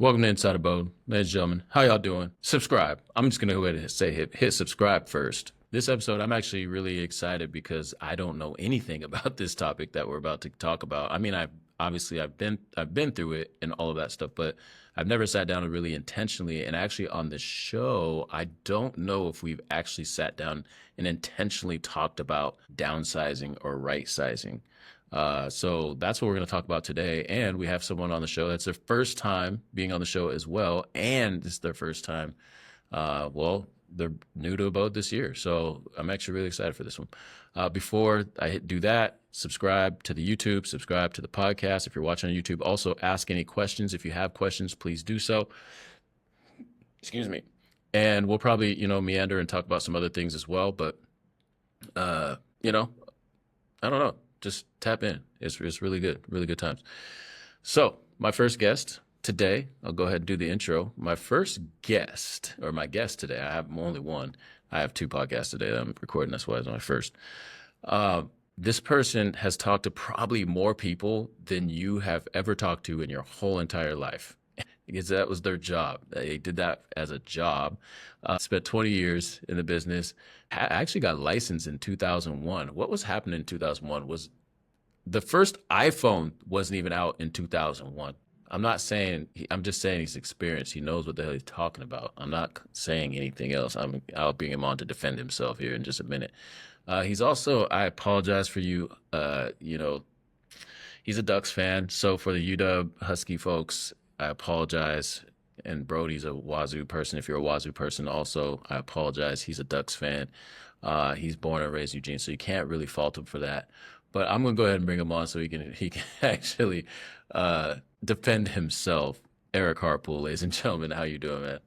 Welcome to Inside Abode, ladies and gentlemen. How y'all doing? Subscribe. I'm just gonna go ahead and say hit subscribe first. This episode, I'm actually really excited because I don't know anything about this topic that we're about to talk about. I mean, I've been through it and all of that stuff, but I've never sat down and really intentionally. And actually, on the show, I don't know if we've actually sat down and intentionally talked about downsizing or right sizing. So that's what we're going to talk about today. And we have someone on the show that's their first time being on the show as well. And it's their first time, they're new to Abode this year. So I'm actually really excited for this one. Before I do that, subscribe to the YouTube, subscribe to the podcast. If you're watching on YouTube, also ask any questions. If you have questions, please do so. Excuse me. And we'll probably, meander and talk about some other things as well. But, I don't know. Just tap in. It's really good times. So my first guest today, I'll go ahead and do the intro. My first guest, or my guest today, I have only one. I have two podcasts today that I'm recording. That's why it's my first. This person has talked to probably more people than you have ever talked to in your whole entire life. Because that was their job. They did that as a job. Spent 20 years in the business. Actually got licensed in 2001. What was happening in 2001 was the first iPhone wasn't even out in 2001. I'm just saying he's experienced. He knows what the hell he's talking about. I'm not saying anything else. I'll bring him on to defend himself here in just a minute. He's also, I apologize for you, he's a Ducks fan. So for the UW Husky folks, I apologize. And Brody's a Wazoo person. If you're a Wazoo person also, I apologize. He's a Ducks fan. He's born and raised in Eugene, so you can't really fault him for that. But I'm going to go ahead and bring him on so he can actually defend himself. Erick Harpole, ladies and gentlemen, how you doing, man?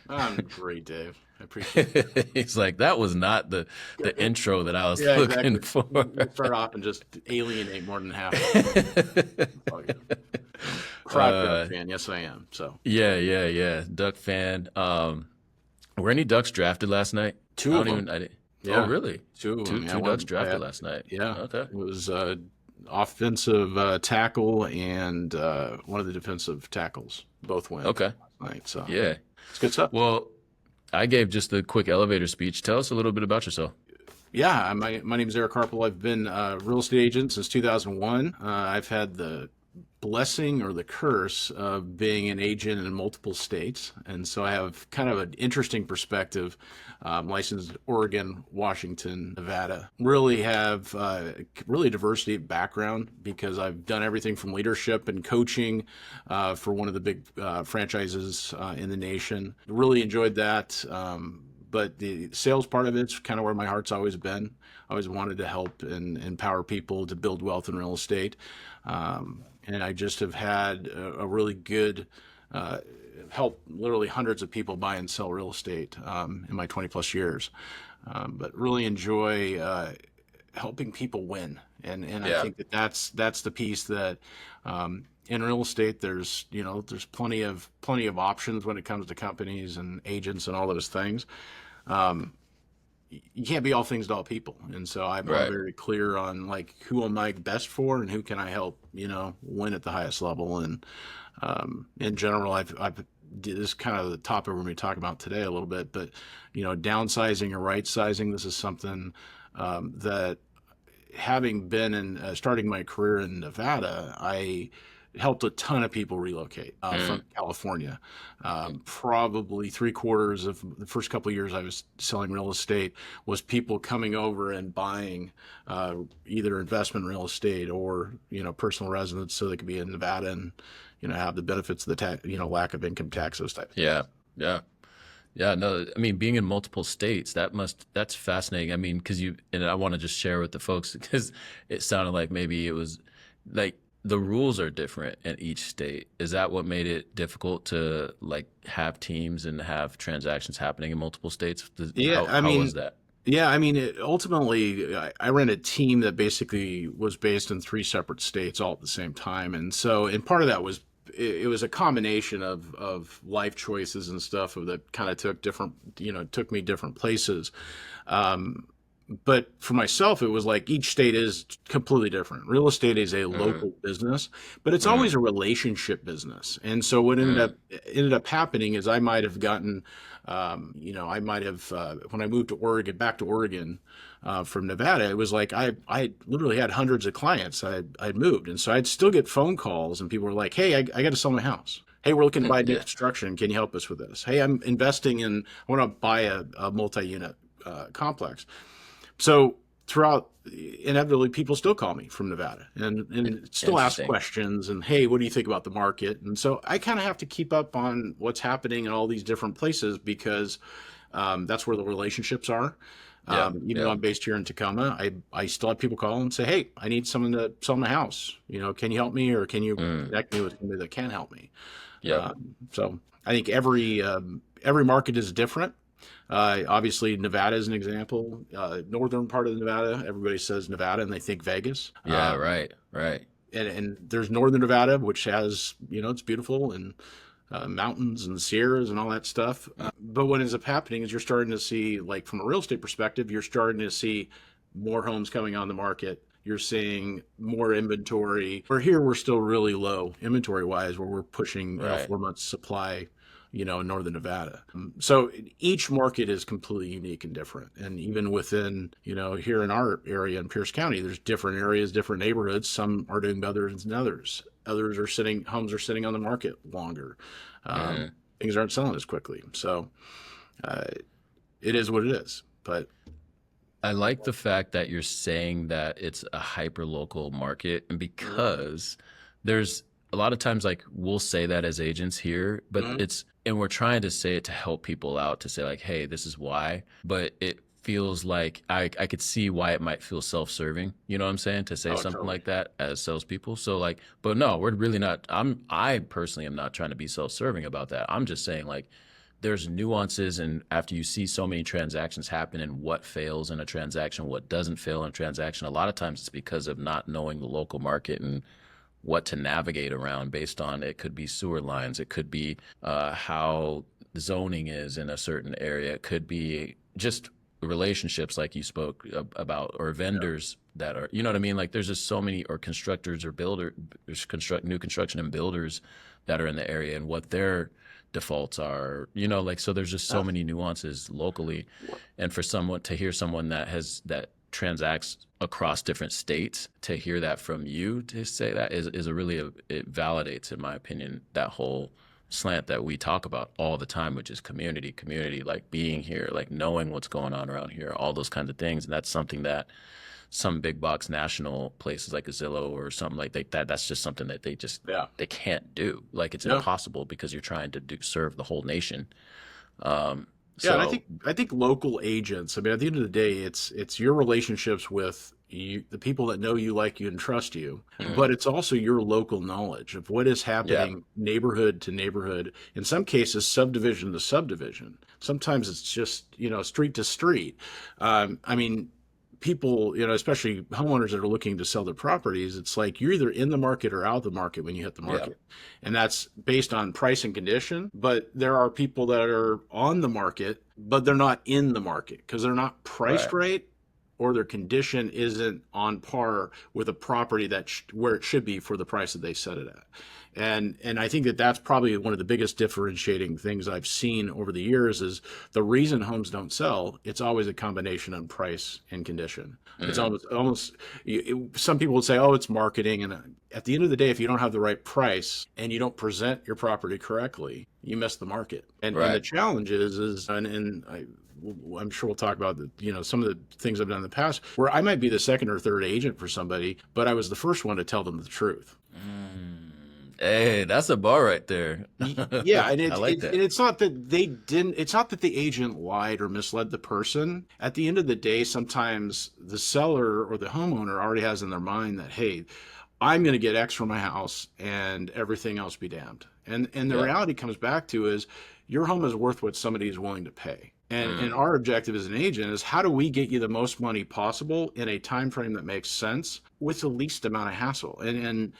I'm great, Dave. I appreciate it. He's like, that was not the intro that I was looking for. You start off and just alienate more than half. Duck fan, yes I am. So yeah, Duck fan. Were any Ducks drafted last night? Two of them. Yeah. Oh, really? Two of them. Two Ducks drafted last night. Yeah. Okay. It was offensive tackle and one of the defensive tackles. Both went. Okay. Last night. So yeah, it's good stuff. Well, I gave just a quick elevator speech. Tell us a little bit about yourself. Yeah, my name is Erick Harpole. I've been a real estate agent since 2001. I've had the blessing or the curse of being an agent in multiple states. And so I have kind of an interesting perspective. Licensed Oregon, Washington, Nevada. Really have really diversity of background because I've done everything from leadership and coaching for one of the big franchises in the nation. Really enjoyed that. But the sales part of it's kind of where my heart's always been. I always wanted to help and empower people to build wealth in real estate. And I just have had a really good help literally hundreds of people buy and sell real estate in my 20 plus years. But really enjoy helping people win. And I think that's the piece that in real estate there's plenty of options when it comes to companies and agents and all those things. You can't be all things to all people. And so I'm very clear on like who am I best for and who can I help, win at the highest level. And in general, I've this is kind of the topic we're going to talk about today a little bit, but downsizing or right sizing, this is something that having been in starting my career in Nevada, I helped a ton of people relocate from California. Probably 3/4 of the first couple of years I was selling real estate was people coming over and buying either investment real estate or personal residence so they could be in Nevada and have the benefits of the lack of income tax, those types. Yeah. No, I mean, being in multiple states, that's fascinating. I mean, and I want to just share with the folks because it sounded like maybe it was like the rules are different in each state. Is that what made it difficult to like have teams and have transactions happening in multiple states? How was that? Yeah, I mean, ultimately, I ran a team that basically was based in 3 separate states all at the same time. And part of that was, it was a combination of life choices and stuff that kind of took me different places. But for myself, it was like each state is completely different. Real estate is a Mm, local business, but it's always mm, a relationship business. And so what mm. ended up happening is I might have gotten, I might have when I moved to Oregon, back to Oregon from Nevada, it was like I literally had hundreds of clients I'd moved, and so I'd still get phone calls, and people were like, "Hey, I got to sell my house. Hey, we're looking to buy new Yeah. construction. Can you help us with this? Hey, I'm investing in. I want to buy a multi-unit complex." So throughout, inevitably, people still call me from Nevada and still ask Interesting. questions and, hey, what do you think about the market? And so I kind of have to keep up on what's happening in all these different places because that's where the relationships are. Yep. Even though Yep. I'm based here in Tacoma, I still have people call and say, hey, I need someone to sell my house. Can you help me, or can you Mm, connect me with somebody that can help me? yep. So I think every market is different. Obviously, Nevada is an example. Northern part of Nevada, everybody says Nevada and they think Vegas. Yeah. Right. Right. And there's Northern Nevada, which has, it's beautiful and mountains and Sierras and all that stuff. But what ends up happening is you're starting to see, like from a real estate perspective, you're starting to see more homes coming on the market. You're seeing more inventory. Where here we're still really low inventory wise, where we're pushing, Right. 4 months supply, in Northern Nevada. So each market is completely unique and different. And even within, here in our area in Pierce County, there's different areas, different neighborhoods. Some are doing better than others. Homes are sitting on the market longer. Um, Mm. things aren't selling as quickly. So uh, it is what it is. But I like the fact that you're saying that it's a hyper local market, and because there's a lot of times like we'll say that as agents here, but Mhm. and we're trying to say it to help people out to say like, hey, this is why, but it feels like I could see why it might feel self-serving. You know what I'm saying? To say Oh, something totally. like that as salespeople. So like, but no, we're really not. I personally am not trying to be self-serving about that. I'm just saying like there's nuances, and after you see so many transactions happen and what fails in a transaction, what doesn't fail in a transaction, a lot of times it's because of not knowing the local market and what to navigate around based on. It could be sewer lines, it could be how zoning is in a certain area, it could be just relationships like you spoke about, or Yeah. vendors that are, you know what I mean, like there's just so many, or constructors or builder, there's construct new construction and builders that are in the area and what their defaults are, like, so there's just so Uh, many nuances locally. And for someone to hear someone that transacts across different states, to hear that from you, to say that is it validates, in my opinion, that whole slant that we talk about all the time, which is community, like being here, like knowing what's going on around here, all those kinds of things. And that's something that some big box national places like a Zillow or something like that's just something that yeah. they can't do. Like it's No. impossible because you're trying to serve the whole nation. Um, Yeah, and so I think local agents. I mean, at the end of the day, it's your relationships with the people that know you, like you, and trust you. mm, But it's also your local knowledge of what is yeah, happening neighborhood to neighborhood. In some cases, subdivision to subdivision. Sometimes it's just street to street. I mean, people, especially homeowners that are looking to sell their properties, it's like you're either in the market or out of the market when you hit the yeah, market. And that's based on price and condition. But there are people that are on the market, but they're not in the market because they're not priced right. right, or their condition isn't on par with a property where it should be for the price that they set it at. And I think that that's probably one of the biggest differentiating things I've seen over the years is the reason homes don't sell. It's always a combination of price and condition. It's Mm, almost some people would say, oh, it's marketing. And at the end of the day, if you don't have the right price and you don't present your property correctly, you miss the market. And the right. challenge is I'm sure we'll talk about some of the things I've done in the past where I might be the second or third agent for somebody, but I was the first one to tell them the truth. Mm. Hey, that's a bar right there. Yeah, and I like that. it's not that they didn't. It's not that the agent lied or misled the person. At the end of the day, sometimes the seller or the homeowner already has in their mind that, hey, I'm going to get X for my house, and everything else be damned. And the Yep. reality comes back to is your home is worth what somebody is willing to pay. And Mm, our objective as an agent is how do we get you the most money possible in a time frame that makes sense with the least amount of hassle. And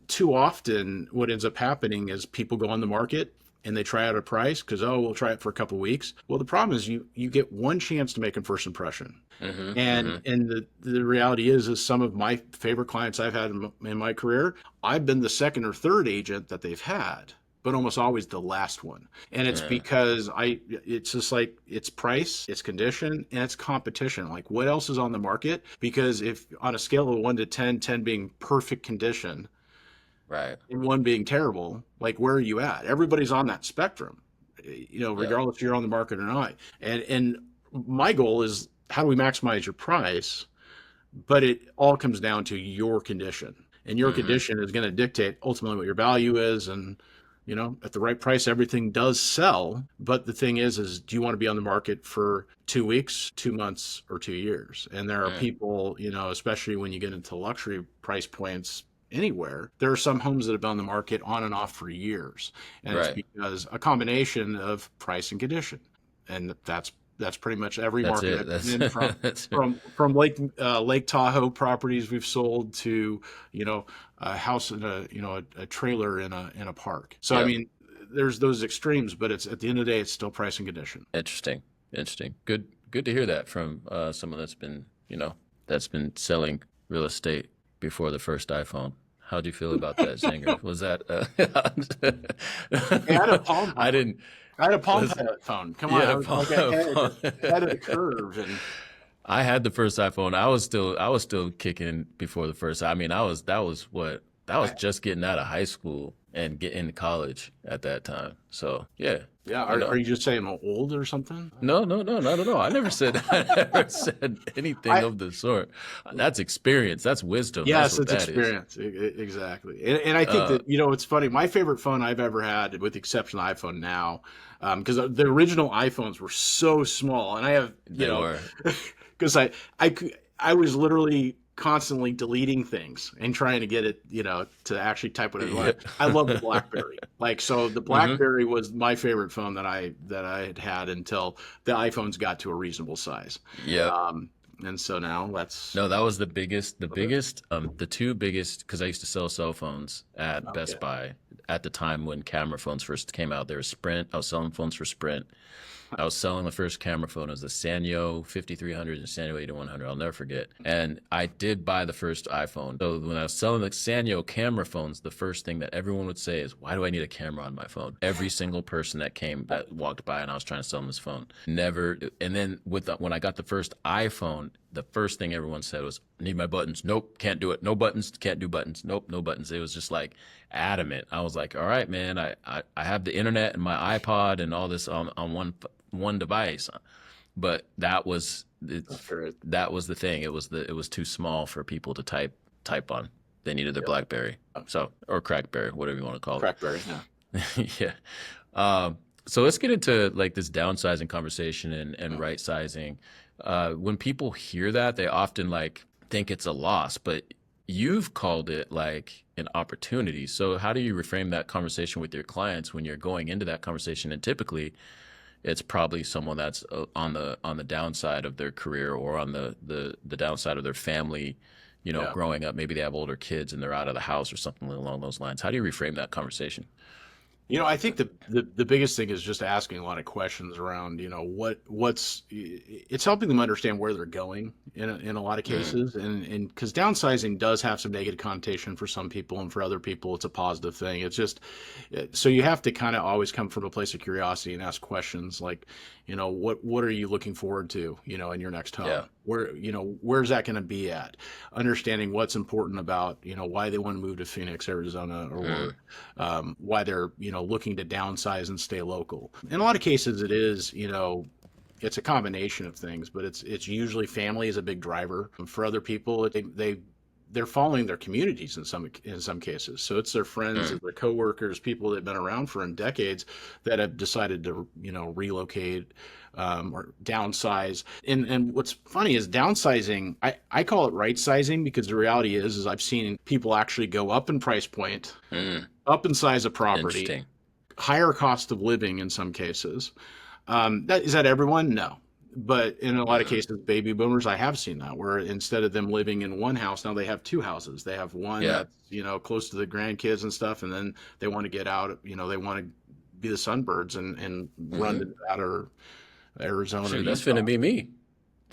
too often what ends up happening is people go on the market, and they try out a price because, oh, we'll try it for a couple of weeks. Well, the problem is you get one chance to make a first impression. And the reality is some of my favorite clients I've had in my career, I've been the second or third agent that they've had, but almost always the last one. And it's because it's just like, it's price, it's condition, and it's competition. Like, what else is on the market? Because if on a scale of 1 to 10, 10 being perfect condition, Right. and 1 being terrible, like, where are you at? Everybody's on that spectrum, regardless if you're on the market or not. And my goal is, how do we maximize your price? But it all comes down to your condition, and your condition is going to dictate ultimately what your value is. And at the right price, everything does sell. But the thing is do you want to be on the market for 2 weeks, 2 months, or 2 years? And there are people, especially when you get into luxury price points anywhere, there are some homes that have been on the market on and off for years. And it's because a combination of price and condition. And that's pretty much every market I've been in, from Lake Tahoe properties we've sold to, a house in a trailer in a park. So, I mean, there's those extremes, but it's, at the end of the day, it's still price and condition. Interesting. Good to hear that from someone that's been selling real estate before the first iPhone. How do you feel about that, Zinger? Was that? I had a Palm Pilot phone. Come on, I was ahead of the curve. And I had the first iPhone. I was still kicking before the first. I mean, that was just getting out of high school and getting into college at that time. So yeah. Yeah. Are you just saying I'm old or something? No, not at all. I never said anything of the sort. That's experience. That's wisdom. Yes, it's experience. Exactly. And I think that, it's funny. My favorite phone I've ever had, with the exception of the iPhone now, because the original iPhones were so small, and I have, because I was literally constantly deleting things and trying to get it, to actually type what I wanted. I love the BlackBerry. So the BlackBerry was my favorite phone that I had until the iPhones got to a reasonable size. Yeah. And so now that was the two biggest, because I used to sell cell phones at Best Buy at the time when camera phones first came out. There was Sprint. I was selling phones for Sprint. I was selling the first camera phone. It was the Sanyo 5300 and Sanyo 8100. I'll never forget. And I did buy the first iPhone. So when I was selling the Sanyo camera phones, the first thing that everyone would say is, why do I need a camera on my phone? Every single person that walked by and I was trying to sell them this phone. Never. And then when I got the first iPhone, the first thing everyone said was, need my buttons. Nope, can't do it. No buttons, can't do buttons. Nope, no buttons. It was just like adamant. I was like, all right, man, I have the internet and my iPod and all this on one device. But that was the thing. It was too small for people to type on. They needed their BlackBerry. Or Crackberry, whatever you want to call it. Crackberry, yeah. Yeah. So let's get into like this downsizing conversation and right sizing. When people hear that, they often think it's a loss, but you've called it like an opportunity. So how do you reframe that conversation with your clients when you're going into that conversation? And typically it's probably someone that's on the downside of their career or on the downside of their family, growing up. Maybe they have older kids and they're out of the house or something along those lines. How do you reframe that conversation? I think the biggest thing is just asking a lot of questions around, it's helping them understand where they're going in a lot of cases. And because downsizing does have some negative connotation for some people, and for other people, it's a positive thing. It's just, so you have to kind of always come from a place of curiosity and ask questions like, what are you looking forward to, in your next home? Yeah. Where's that going to be at? Understanding what's important about, why they want to move to Phoenix, Arizona, or why they're, looking to downsize and stay local. In a lot of cases, it is, it's a combination of things, but it's usually family is a big driver. For other people, they're following their communities in some cases. So it's their friends, their coworkers, people that have been around for decades that have decided to, relocate or downsize. And what's funny is downsizing, I call it right sizing, because the reality is I've seen people actually go up in price point, up in size of property, higher cost of living in some cases. Is that everyone? No. But in a lot of cases, baby boomers, I have seen that, where instead of them living in one house, now they have two houses. They have one that's, close to the grandkids and stuff, and then they want to get out, they want to be the Sunbirds and run to Nevada or Arizona. Shoot, Or that's Utah. finna be me.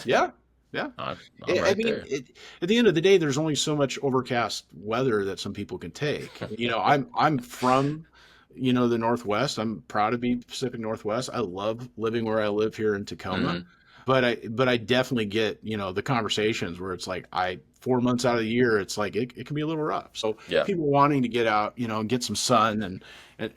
Yeah, yeah. I'm I right mean, there. at the end of the day, there's only so much overcast weather that some people can take. I'm from, the Northwest. I'm proud to be Pacific Northwest. I love living where I live here in Tacoma, Hmm. but I definitely get, the conversations where it's like 4 months out of the year, it's like it can be a little rough. So Yeah. people wanting to get out, and get some sun and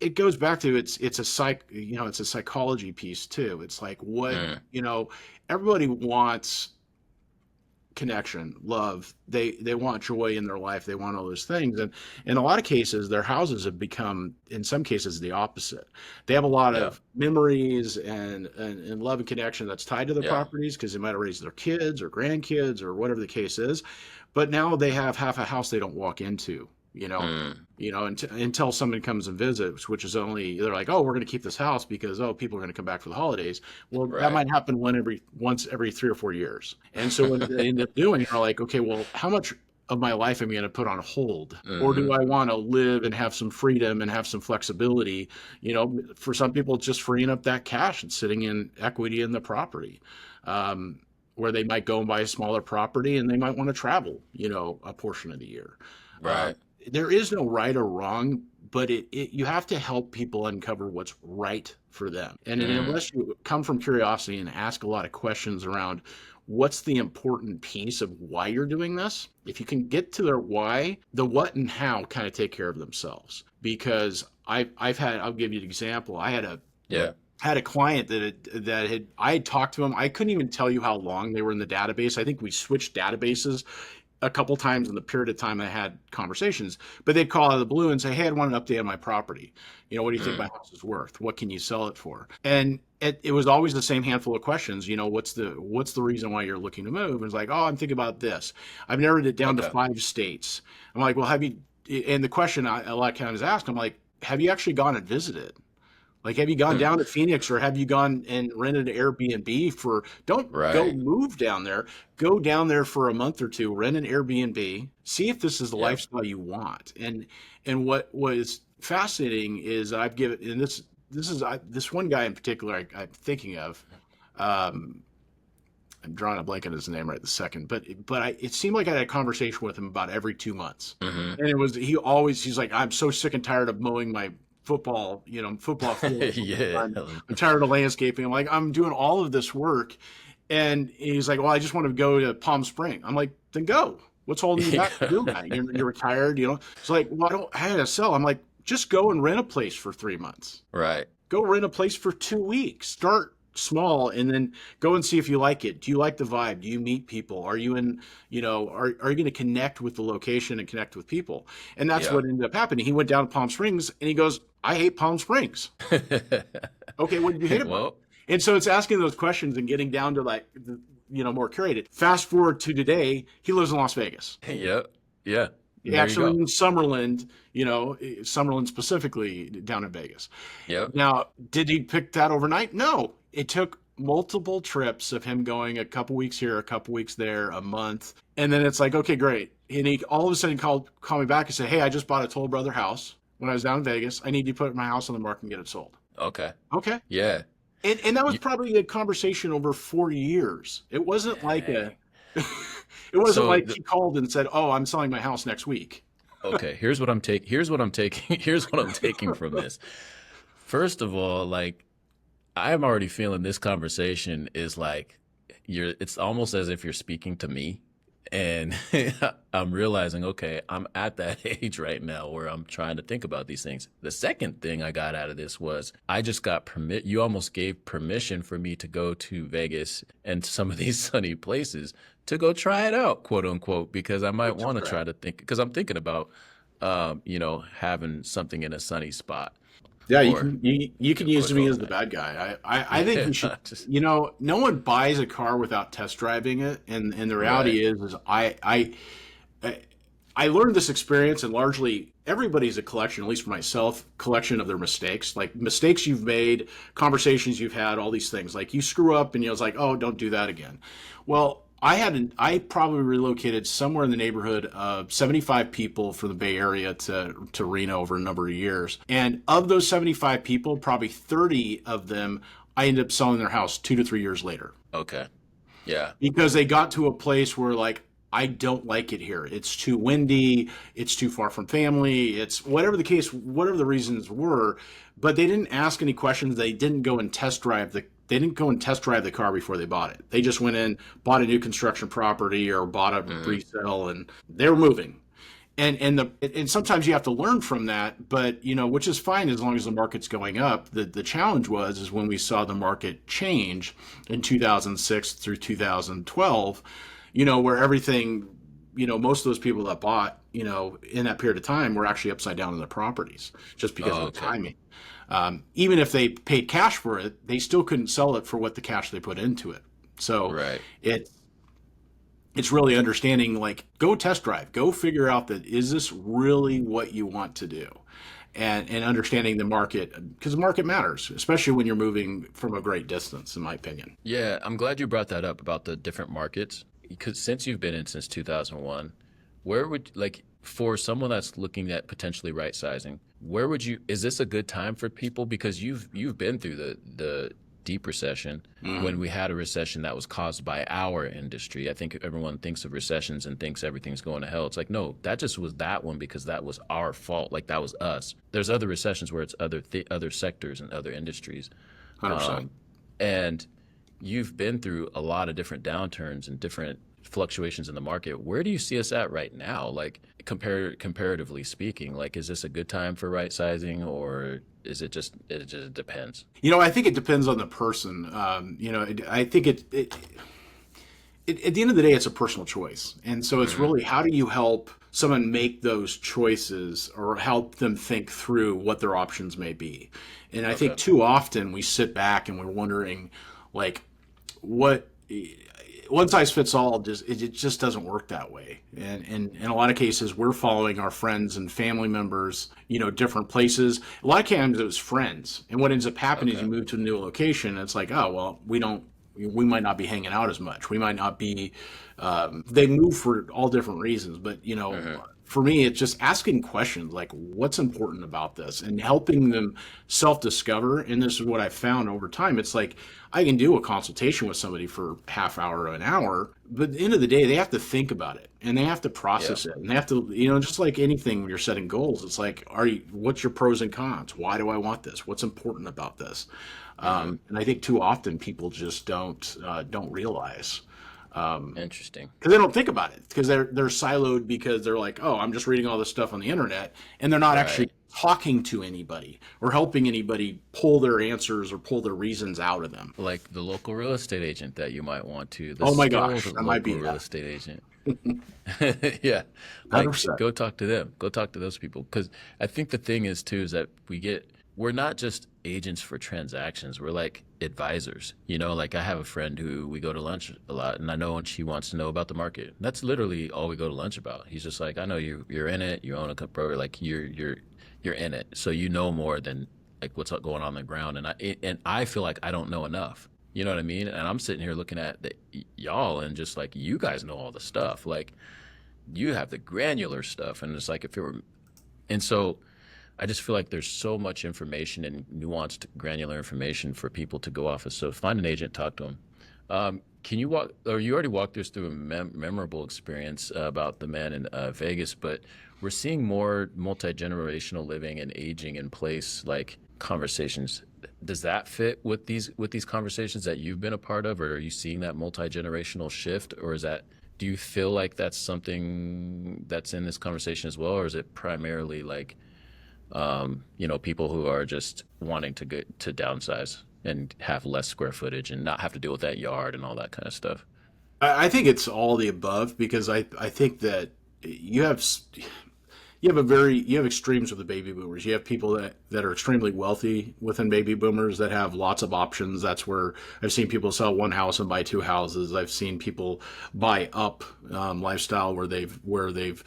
it goes back to it's a psychology piece too. It's like Mm. everybody wants connection, love. They want joy in their life. They want all those things. And in a lot of cases, their houses have become, in some cases, the opposite. They have a lot Yeah. of memories and love and connection that's tied to the Yeah. properties because they might have raised their kids or grandkids or whatever the case is. But now they have half a house they don't walk into. Mm. Until somebody comes and visits, which is only they're like, oh, we're going to keep this house because people are going to come back for the holidays. Well, that Right. might happen once every 3 or 4 years. And so what they end up doing are like, okay, well, how much of my life am I going to put on hold, or do Hmm. I want to live and have some freedom and have some flexibility? For some people, it's just freeing up that cash and sitting in equity in the property. Where they might go and buy a smaller property and they might want to travel, a portion of the year. Uh, Right. there is no right or wrong, but you have to help people uncover what's right for them. And Mm. unless you come from curiosity and ask a lot of questions around what's the important piece of why you're doing this, if you can get to their why, the what and how kind of take care of themselves. Because I'll give you an example. Yeah. Had a client I had talked to him. I couldn't even tell you how long they were in the database. I think we switched databases a couple times in the period of time I had conversations, but they'd call out of the blue and say, hey, I want an update on my property. What do you think my Mm. house is worth? What can you sell it for? And it was always the same handful of questions. What's the reason why you're looking to move? And it's like, oh, I'm thinking about this. I've narrowed it down to Okay. 5 states. I'm like, well, have you, and the question a lot of times asked, I'm like, have you actually gone and visited? Like, have you gone Mm. down to Phoenix or have you gone and rented an Airbnb don't go Right. move down there. Go down there for a month or two, rent an Airbnb, see if this is the Yep. lifestyle you want. And what was fascinating is I've given, and this one guy in particular I'm thinking of, um, I'm drawing a blank on his name right this second, but it seemed like I had a conversation with him about every 2 months, Hmm. and he's like, I'm so sick and tired of mowing my football field. Yeah. I'm tired of landscaping. I'm like, I'm doing all of this work, and he's like, well, I just want to go to Palm Springs. I'm like, then go. What's holding you back from doing that? You're retired, It's like, well, I had to sell. I'm like, just go and rent a place for 3 months. Right. Go rent a place for 2 weeks. Start small and then go and see if you like it. Do you like the vibe? Do you meet people? Are you in, are you going to connect with the location and connect with people? And that's Yeah. what ended up happening. He went down to Palm Springs and he goes, I hate Palm Springs. Okay, what did you hate about it? Well, And so it's asking those questions and getting down to like, more curated. Fast forward to today, he lives in Las Vegas. yep. Yeah. There you Actually go. in Summerlin, Summerlin specifically down in Vegas. Yep. Now, did he pick that overnight? No. It took multiple trips of him going a couple weeks here, a couple weeks there, a month. And then it's like, okay, great. And he all of a sudden called me back and said, hey, I just bought a Toll Brother house when I was down in Vegas. I need to put my house on the market and get it sold. Okay. Okay. Yeah. And that was You, probably a conversation over 4 years. It wasn't like dang. it wasn't So like he called and said, oh, I'm selling my house next week. okay, here's what I'm taking. Here's what I'm taking. Here's what I'm taking from this. First of all, like I'm already feeling this conversation is like it's almost as if you're speaking to me. And I'm realizing, okay, I'm at that age right now where I'm trying to think about these things. The second thing I got out of this was I just got you almost gave permission for me to go to Vegas and some of these sunny places to go try it out, quote unquote, because I might That's want to try correct. to think, because I'm thinking about, having something in a sunny spot Yeah, for you can a use quick me as the overnight. bad guy. I think Yeah, you should. just No one buys a car without test driving it, and the right. reality is I I learned this experience, and largely everybody's a collection, at least for myself, collection of their mistakes, like mistakes you've made, conversations you've had, all these things. Like you screw up, and it's like, oh, don't do that again. Well, I probably relocated somewhere in the neighborhood of 75 people from the Bay Area to Reno over a number of years. And of those 75 people, probably 30 of them, I ended up selling their house 2 to 3 years later. Okay. Yeah. Because they got to a place where, like, I don't like it here. It's too windy. It's too far from family. It's whatever the case, whatever the reasons were, but they didn't ask any questions. They didn't go and test drive the car before they bought it. They just went in, bought a new construction property or bought a resale, and they were moving. And sometimes you have to learn from that, but which is fine as long as the market's going up. The challenge is when we saw the market change in 2006 through 2012, where everything, most of those people that bought, in that period of time were actually upside down in their properties just because of the timing. Even if they paid cash for it, they still couldn't sell it for what the cash they put into it. So Right. it's really understanding, like, go test drive, go figure out that is this really what you want to do, and understanding the market, because the market matters, especially when you're moving from a great distance, in my opinion. Yeah, I'm glad you brought that up about the different markets because since you've been in since 2001, where would like for someone that's looking at potentially right sizing, where would you is this a good time for people because you've been through the deep recession when we had a recession that was caused by our industry. I think everyone thinks of recessions and thinks everything's going to hell. It's like, no, that just was that one because that was our fault. Like that was us. There's other recessions where it's other sectors and other industries. 100%. And you've been through a lot of different downturns and different fluctuations in the market. Where do you see us at right now? Like comparatively speaking, like is this a good time for right sizing or is it just depends? I think it depends on the person. I think at the end of the day, it's a personal choice. And so it's really, how do you help someone make those choices or help them think through what their options may be? And I think too often we sit back and we're wondering, like, what one size fits all, it just doesn't work that way. And in a lot of cases, we're following our friends and family members, different places. A lot of times it was friends. And what ends up happening is you move to a new location. It's like, oh, well, we might not be hanging out as much. We might not be, they move for all different reasons. But, for me, it's just asking questions like, what's important about this and helping them self-discover. And this is what I've found over time. It's like, I can do a consultation with somebody for half hour or an hour, but at the end of the day, they have to think about it and they have to process it. And they have to, just like anything when you're setting goals, it's like, what's your pros and cons? Why do I want this? What's important about this? And I think too often people just don't realize. Interesting. Because they don't think about it, because they're siloed, because they're like, oh, I'm just reading all this stuff on the internet, and they're not actually talking to anybody or helping anybody pull their answers or pull their reasons out of them. Like the local real estate agent that you might want to. Oh my gosh, that might be real estate agent. Yeah, 100%. Go talk to them. Go talk to those people. Because I think the thing is too is that we're not just agents for transactions. We're like advisors. Like I have a friend who we go to lunch a lot, and I know when she wants to know about the market. That's literally all we go to lunch about. He's just like, I know you're in it. You own a company. Like you're in it, so you know more than like what's going on the ground. And I feel like I don't know enough. You know what I mean? And I'm sitting here looking at y'all and just like, you guys know all the stuff. Like you have the granular stuff, and it's like and so I just feel like there's so much information and nuanced granular information for people to go off of. So find an agent, talk to them. Can you you already walked us through a memorable experience about the man in Vegas, but we're seeing more multi-generational living and aging in place, like conversations. Does that fit with these conversations that you've been a part of, or are you seeing that multi-generational shift, or do you feel like that's something that's in this conversation as well, or is it primarily like, people who are just wanting to downsize and have less square footage and not have to deal with that yard and all that kind of stuff? I think it's all the above, because I think that you have extremes with the baby boomers. You have people that are extremely wealthy within baby boomers that have lots of options. That's where I've seen people sell one house and buy two houses. I've seen people buy up lifestyle where they've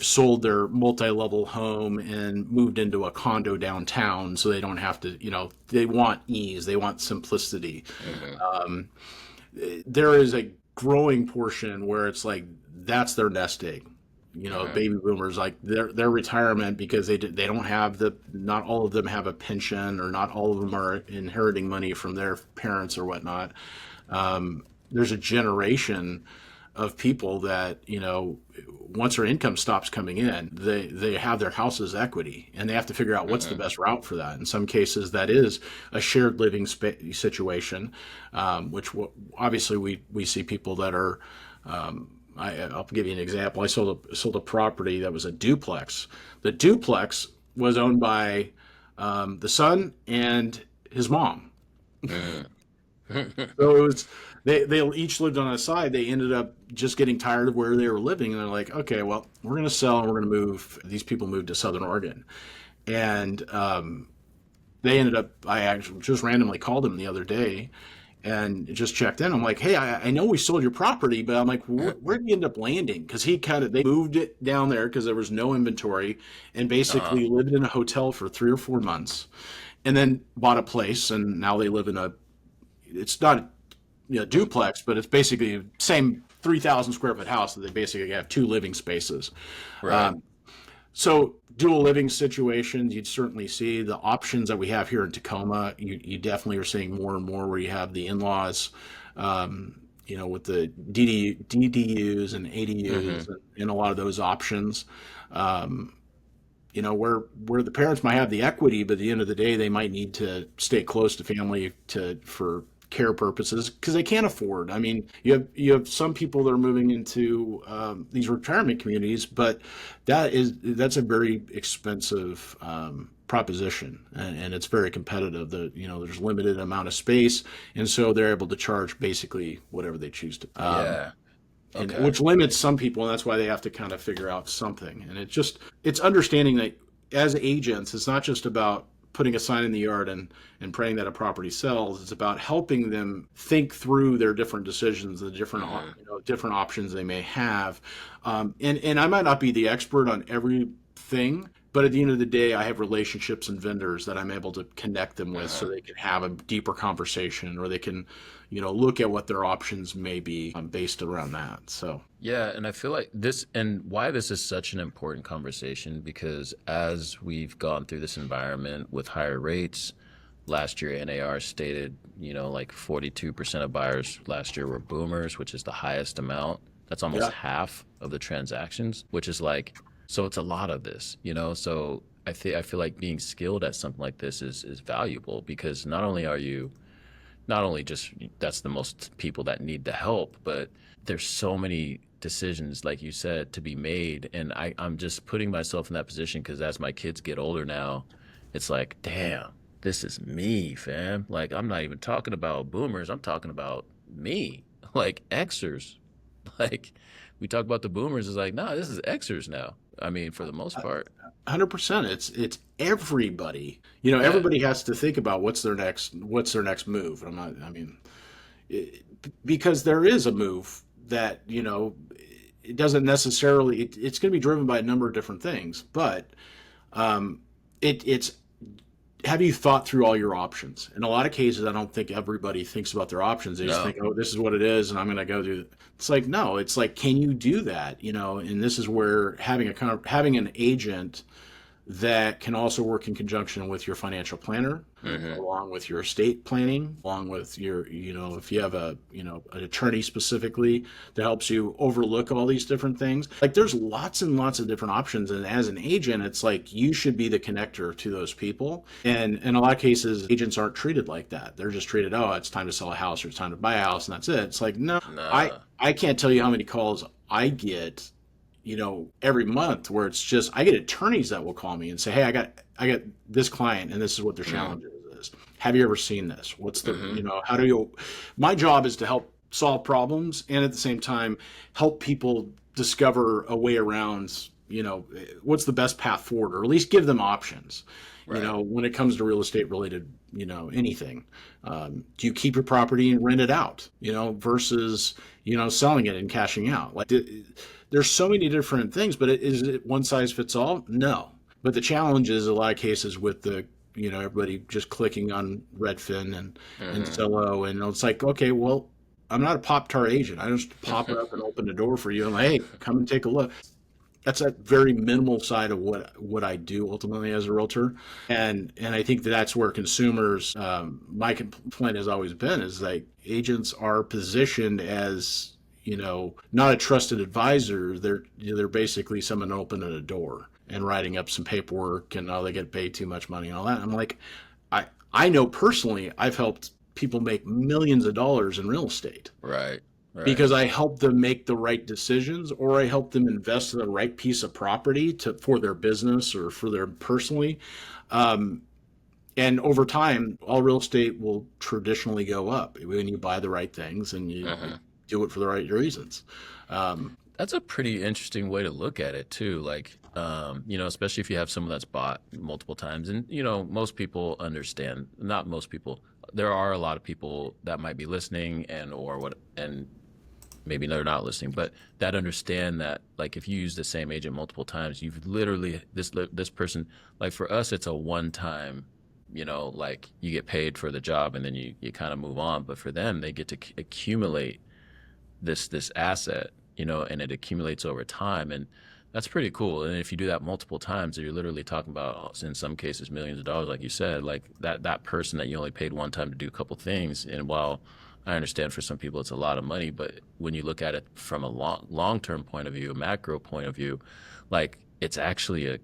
sold their multi-level home and moved into a condo downtown, so they don't have to. They want ease. They want simplicity. There is a growing portion where it's like that's their nest egg. Baby boomers, like their retirement, because they don't have not all of them have a pension, or not all of them are inheriting money from their parents or whatnot. There's a generation of people that, once their income stops coming in, they have their house as equity, and they have to figure out what's the best route for that. In some cases, that is a shared living situation, which obviously we see people that are. I'll give you an example. I sold a property that was a duplex. The duplex was owned by the son and his mom. So it was, they each lived on a side. They ended up just getting tired of where they were living, and they're like, okay, well, we're going to sell and we're going to move. These people moved to Southern Oregon, and they ended up. I actually just randomly called them the other day and just checked in. I'm like, hey, I know we sold your property, but I'm like, where did you end up landing? Because they moved it down there because there was no inventory, and basically lived in a hotel for 3 or 4 months, and then bought a place, and now they live in it's not a duplex, but it's basically the same 3,000 square foot house that they basically have 2 living spaces. Right. So dual living situations, you'd certainly see the options that we have here in Tacoma. You definitely are seeing more and more where you have the in-laws, with the DDUs and ADUs, and a lot of those options. Where the parents might have the equity, but at the end of the day, they might need to stay close to family for care purposes because they can't afford. I mean, you have some people that are moving into these retirement communities, but that's a very expensive proposition, and it's very competitive. There's limited amount of space, and so they're able to charge basically whatever they choose to. Yeah. Okay. Which limits some people, and that's why they have to kind of figure out something. And it's understanding that as agents, it's not just about putting a sign in the yard and praying that a property sells. It's about helping them think through their different decisions, the different different options they may have. And I might not be the expert on everything, but at the end of the day, I have relationships and vendors that I'm able to connect them with, so they can have a deeper conversation, or they can, look at what their options may be based around that. So Yeah, and I feel like this, and why this is such an important conversation, because as we've gone through this environment with higher rates, last year NAR stated, like 42% of buyers last year were boomers, which is the highest amount. That's almost half of the transactions, which is like, so it's a lot of this, so I feel like being skilled at something like this is valuable, because not only just that's the most people that need the help, but there's so many decisions, like you said, to be made. And I'm just putting myself in that position because as my kids get older now, it's like, damn, this is me, fam. Like, I'm not even talking about boomers. I'm talking about me, like Xers. Like, we talk about the boomers. It's like, nah, this is Xers now. I mean, for the most part. 100%. It's everybody. Everybody has to think about what's their next move. Because there is a move that, it doesn't necessarily, it's going to be driven by a number of different things, but it's, have you thought through all your options? In a lot of cases, I don't think everybody thinks about their options. They just think, oh, this is what it is, and I'm going to go do it. It's like, no, it's like, can you do that? And this is where having an agent that can also work in conjunction with your financial planner, along with your estate planning, along with your, if you have an attorney specifically that helps you overlook all these different things. Like, there's lots and lots of different options. And as an agent, it's like, you should be the connector to those people. And in a lot of cases, agents aren't treated like that. They're just treated, oh, it's time to sell a house, or it's time to buy a house, and that's it. It's like, no. I can't tell you how many calls I get, every month, where it's just, I get attorneys that will call me and say, hey, I got this client, and this is what their challenge is. Have you ever seen this? What's the, my job is to help solve problems, and at the same time, help people discover a way around, what's the best path forward, or at least give them options. Right. When it comes to real estate related, anything, do you keep your property and rent it out, versus, selling it and cashing out? Like, there's so many different things, but is it one size fits all? No. But the challenge is, a lot of cases with the, everybody just clicking on Redfin and Zillow, and it's like, okay, well, I'm not a Pop-Tart agent. I just pop up and open the door for you. I'm like, hey, come and take a look. That's a very minimal side of what I do ultimately as a realtor, and I think that's where consumers. My complaint has always been is like agents are positioned as not a trusted advisor. They're basically someone opening a door and writing up some paperwork, and they get paid too much money and all that. I'm like, I know personally I've helped people make millions of dollars in real estate Right. Right. because I help them make the right decisions, or I help them invest in the right piece of property for their business or for their personally. Um, and over time, all real estate will traditionally go up when you buy the right things and you Uh-huh. do it for the right reasons. Um, That's a pretty interesting way to look at it too. Like, especially if you have someone that's bought multiple times, and most people understand. Not most people. There are a lot of people that might be listening, and maybe they're not listening, but that understand that, like, if you use the same agent multiple times, you've literally this person. Like for us, it's a one time. Like you get paid for the job, and then you kind of move on. But for them, they get to accumulate this asset, and it accumulates over time, and that's pretty cool. And if you do that multiple times, you're literally talking about, in some cases, millions of dollars, like you said, like that person that you only paid one time to do a couple things. And while I understand for some people it's a lot of money, but when you look at it from a long-term point of view, a macro point of view, like it's actually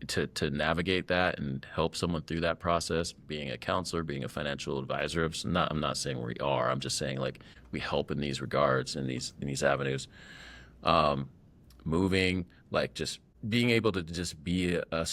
to navigate that and help someone through that process, being a counselor, being a financial advisor. I'm not saying we are. I'm just saying, like, we help in these regards, in these avenues. Um, Moving, like, just being able to just be a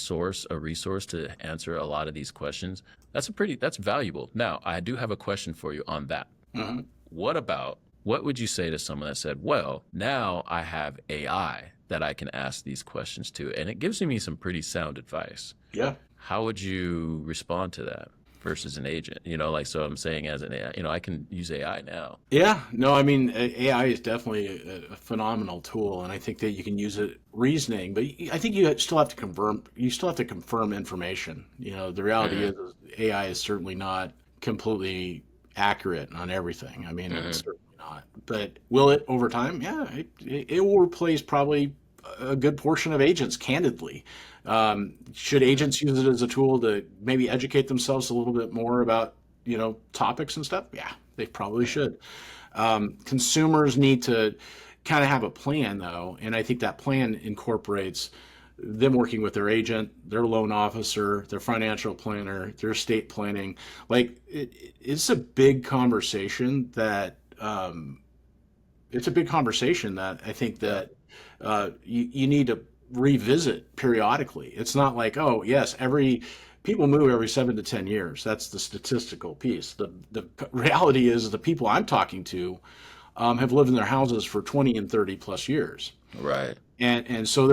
resource to answer a lot of these questions. That's valuable. Now, I do have a question for you on that. mhm. What would you say to someone that said, well, now I have AI that I can ask these questions to, and it gives me some pretty sound advice? Yeah. How would you respond to that versus an agent? So I'm saying, as an AI, I can use AI now. Yeah, no, I mean, AI is definitely a phenomenal tool, and I think that you can use it reasoning, but I think you still have to confirm. You still have to confirm information. The reality Hmm. is AI is certainly not completely accurate on everything. I mean, it's Hmm. certainly not. But will it over time? Yeah, it will replace probably a good portion of agents, candidly. Should agents use it as a tool to maybe educate themselves a little bit more about, topics and stuff? Yeah, they probably should. Consumers need to kind of have a plan, though, and I think that plan incorporates them working with their agent, their loan officer, their financial planner, their estate planning. Like it's a big conversation that I think Yeah. that you need to revisit periodically. It's not like, oh yes, every people move every 7 to 10 years. That's the statistical piece. The reality is the people I'm talking to have lived in their houses for 20 and 30 plus years. Right. And so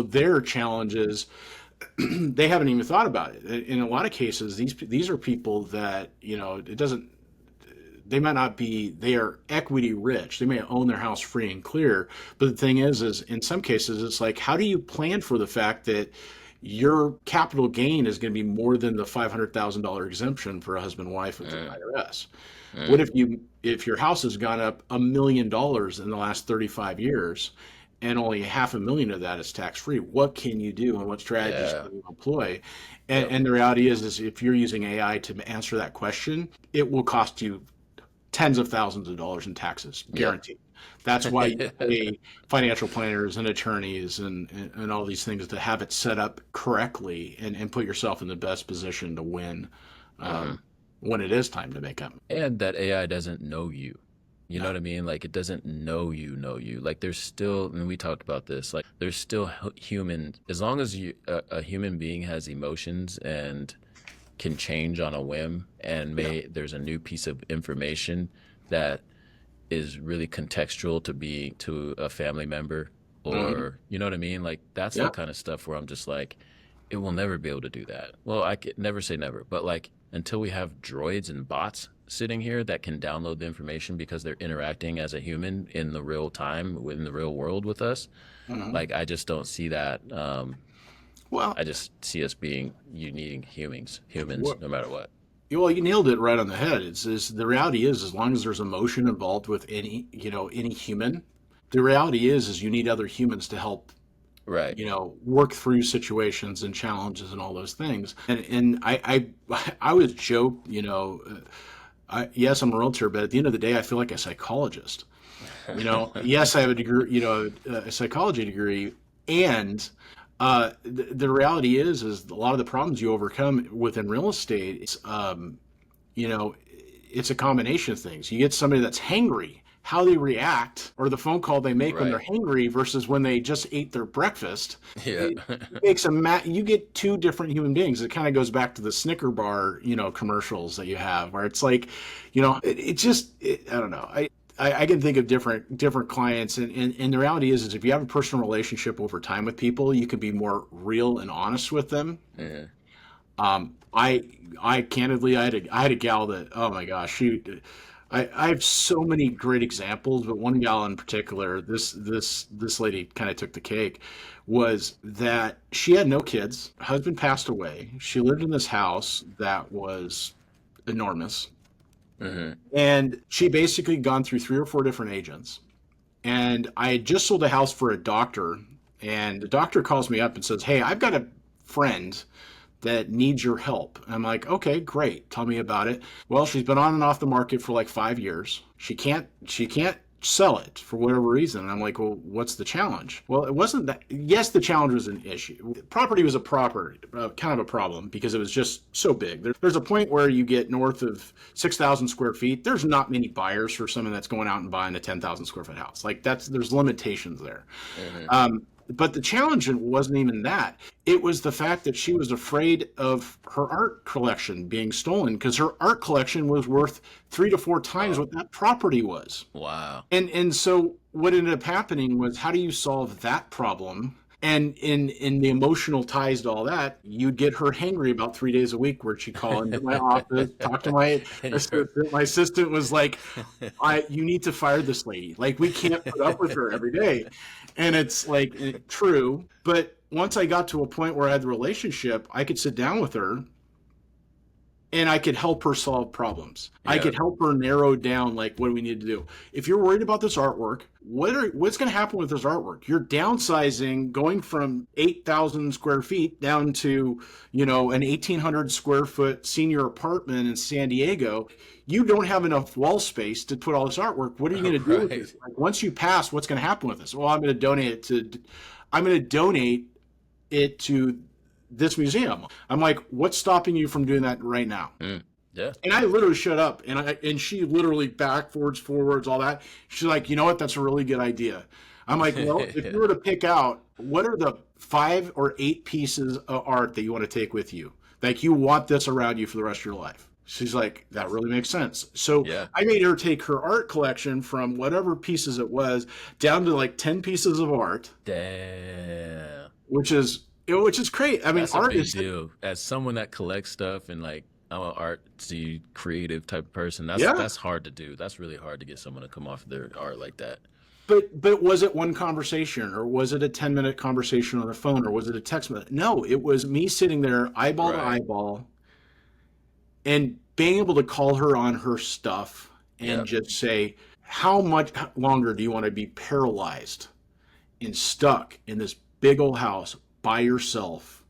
their challenges they haven't even thought about it. In a lot of cases, these are people that it doesn't. They might not be. They are equity rich. They may own their house free and clear. But the thing is in some cases, it's like, how do you plan for the fact that your capital gain is going to be more than the $500,000 exemption for a husband and wife with the Mm, IRS? What mm, if your house has gone up $1 million in the last 35 years, and only half a million of that is tax free? What can you do, and what strategies yeah. can you employ? And, Yep. and the reality is if you're using AI to answer that question, it will cost you tens of thousands of dollars in taxes, Yep. guaranteed. That's why you pay financial planners and attorneys and all these things to have it set up correctly and put yourself in the best position to win Hmm. um, when it is time to make up. And that AI doesn't know you. You know No. what I mean? Like, it doesn't know you. Like, there's still, and we talked about this, like, there's still human, as long as a human being has emotions and can change on a whim, and Yeah. there's a new piece of information that is really contextual to a family member, Mhm. or you know what I mean? Like, that's the Yeah. kind of stuff where I'm just like, it will never be able to do that. Well, I could never say never, but like, until we have droids and bots sitting here that can download the information because they're interacting as a human in the real time, in the real world with us, Mhm. like, I just don't see that. Well, I just see us being, you needing humans what, no matter what. Well, you nailed it right on the head. It's the reality is, as long as there's emotion involved with any human, the reality is you need other humans to help, Right. work through situations and challenges and all those things. And I always joke, yes, I'm a realtor, but at the end of the day, I feel like a psychologist. Yes, I have a degree, a psychology degree, and the reality is a lot of the problems you overcome within real estate. You know, it's a combination of things. You get somebody that's hangry, how they react, or the phone call they make when they're Right. hangry versus when they just ate their breakfast. Yeah. It makes you get two different human beings. It kind of goes back to the Snicker bar, commercials that you have, where it's like, I don't know. I can think of different clients, and the reality is if you have a personal relationship over time with people, you can be more real and honest with them. Yeah. I candidly, I had a gal that, oh my gosh, I have so many great examples, but one gal in particular, this lady kind of took the cake, was that she had no kids. Her husband passed away. She lived in this house that was enormous. Hmm. And she basically gone through 3 or 4 different agents. And I had just sold a house for a doctor, and the doctor calls me up and says, "Hey, I've got a friend that needs your help." I'm like, "Okay, great. Tell me about it." Well, she's been on and off the market for like 5 years. She can't sell it for whatever reason. And I'm like, "Well, what's the challenge?" Well, it wasn't that. Yes, the challenge was an issue. Property was kind of a problem because it was just so big. There's a point where you get north of 6,000 square feet. There's not many buyers for someone that's going out and buying a 10,000 square foot house. Like there's limitations there. Hmm. But the challenge wasn't even that. It was the fact that she was afraid of her art collection being stolen because her art collection was worth 3 to 4 times Oh, what that property was. wow. And so what ended up happening was, how do you solve that problem? And in the emotional ties to all that, you'd get her hangry about 3 days a week, where she'd call into my office, talk to my And you're assistant. My assistant was like, you need to fire this lady. Like, we can't put up with her every day. And it's like, true. But once I got to a point where I had the relationship, I could sit down with her and I could help her solve problems. I Yeah. could help her narrow down, like, what do we need to do? If you're worried about this artwork, what's going to happen with this artwork? You're downsizing, going from 8,000 square feet down to, an 1,800 square foot senior apartment in San Diego. You don't have enough wall space to put all this artwork. What are you going to do with Right. it? Like, once you pass, what's going to happen with this? Well, I'm going to donate it to this museum. I'm like, what's stopping you from doing that right now? Mm. Yeah. And I literally shut up, and she literally backwards, forwards, all that. She's like, you know what? That's a really good idea. I'm like, well, if you were to pick out, what are the 5 or 8 pieces of art that you want to take with you? Like, you want this around you for the rest of your life. She's like, that really makes sense. So Yeah. I made her take her art collection from whatever pieces it was down to like 10 pieces of art, Damn. which is great. I mean, That's a art big is, deal. As someone that collects stuff and like I'm an artsy, creative type of person, that's yeah. that's hard to do. That's really hard to get someone to come off their art like that. But was it one conversation, or was it a 10-minute conversation on the phone, or was it a text message? No, it was me sitting there eyeball to Right. eyeball and being able to call her on her stuff and Yep. just say, how much longer do you want to be paralyzed and stuck in this big old house by yourself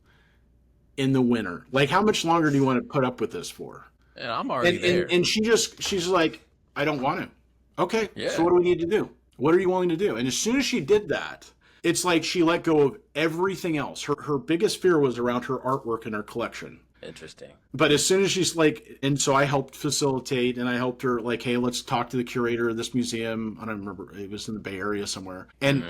in the winter? Like, how much longer do you want to put up with this for? And I'm And already and, there. and she's like, I don't want to. Okay, so Yeah. what do we need to do? What are you willing to do? And as soon as she did that, it's like she let go of everything else. Her biggest fear was around her artwork and her collection. Interesting. But as soon as she's like, and so I helped facilitate, and I helped her, like, hey, let's talk to the curator of this museum. I don't remember, it was in the Bay Area somewhere. And Hmm.